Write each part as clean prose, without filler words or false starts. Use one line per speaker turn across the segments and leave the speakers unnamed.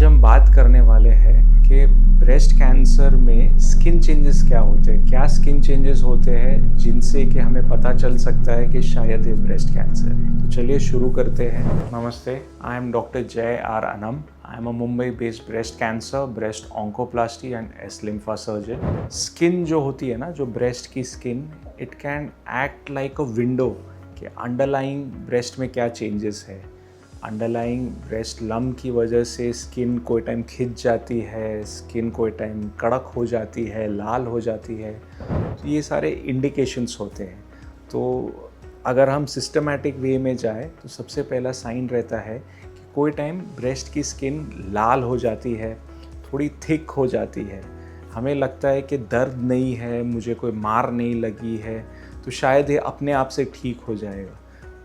आज हम बात करने वाले हैं कि ब्रेस्ट कैंसर में स्किन चेंजेस क्या होते हैं, क्या स्किन चेंजेस होते हैं जिनसे कि हमें पता चल सकता है कि शायद ये ब्रेस्ट कैंसर है। तो चलिए शुरू करते हैं। नमस्ते, I am doctor Jay R Anam. I am a Mumbai based breast cancer, breast oncoplasty and as lymph surgeon. Skin जो होती है ना, जो ब्रेस्ट की skin, it can act like a window कि अंडरलाइंग ब्रेस्ट में क्या चेंजेस है। अंडरलाइंग ब्रेस्ट लम्प की वजह से स्किन कोई टाइम खिंच जाती है, स्किन कोई टाइम कड़क हो जाती है, लाल हो जाती है। तो ये सारे इंडिकेशंस होते हैं। तो अगर हम सिस्टमैटिक वे में जाए तो सबसे पहला साइन रहता है कि कोई टाइम ब्रेस्ट की स्किन लाल हो जाती है, थोड़ी थिक हो जाती है, हमें लगता है कि दर्द नहीं है, मुझे कोई मार नहीं लगी है, तो शायद ये अपने आप से ठीक हो जाएगा।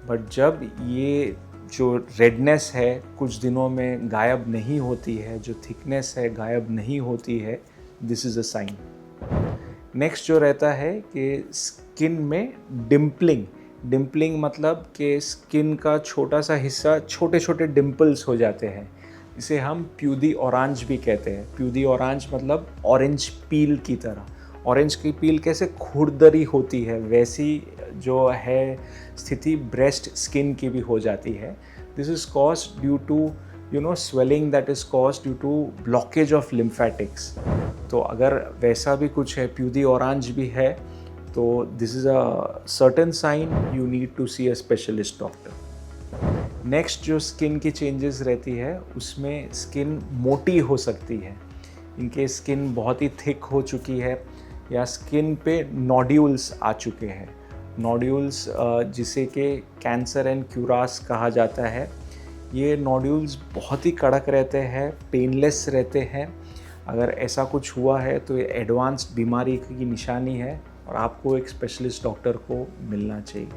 बट जब ये जो रेडनेस है कुछ दिनों में गायब नहीं होती है, जो थिकनेस है गायब नहीं होती है, this is a sign. Next जो रहता है कि स्किन में डिम्पलिंग मतलब कि स्किन का छोटा सा हिस्सा छोटे छोटे डिम्पल्स हो जाते हैं। इसे हम प्यूदी ऑरेंज भी कहते हैं। प्यूदी ऑरेंज मतलब ऑरेंज पील की तरह। ऑरेंज की पील कैसे खुरदरी होती है, वैसी जो है स्थिति ब्रेस्ट स्किन की भी हो जाती है। This is caused due to swelling that is caused due to blockage of lymphatics. तो अगर वैसा भी कुछ है, प्यूदी ऑरेंज भी है, तो this is a certain sign you need to see a specialist doctor. Next जो स्किन की चेंजेस रहती है उसमें स्किन मोटी हो सकती है। इनके स्किन बहुत ही थिक हो चुकी है या स्किन पे नोड्यूल्स आ चुके हैं। नोड्यूल्स जिसे कि कैंसर एंड क्यूरास कहा जाता है। ये नोड्यूल्स बहुत ही कड़क रहते हैं, पेनलेस रहते हैं। अगर ऐसा कुछ हुआ है तो ये एडवांस्ड बीमारी की निशानी है और आपको एक स्पेशलिस्ट डॉक्टर को मिलना चाहिए।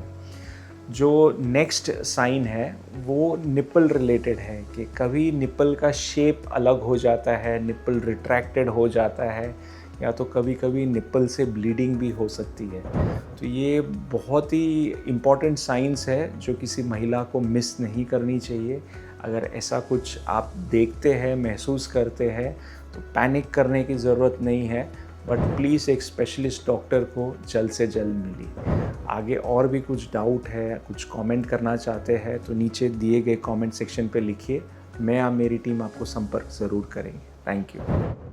जो नेक्स्ट साइन है वो निपल रिलेटेड है कि कभी निपल का शेप अलग हो जाता है, निपल रिट्रैक्टेड हो जाता है, या तो कभी कभी निपल से ब्लीडिंग भी हो सकती है। तो ये बहुत ही इम्पॉर्टेंट साइंस है जो किसी महिला को मिस नहीं करनी चाहिए। अगर ऐसा कुछ आप देखते हैं, महसूस करते हैं, तो पैनिक करने की ज़रूरत नहीं है, बट प्लीज़ एक स्पेशलिस्ट डॉक्टर को जल्द से जल्द मिलिए। आगे और भी कुछ डाउट है, कुछ कमेंट करना चाहते हैं तो नीचे दिए गए कमेंट सेक्शन पे लिखिए। मैं या मेरी टीम आपको संपर्क ज़रूर करेंगे। Thank you.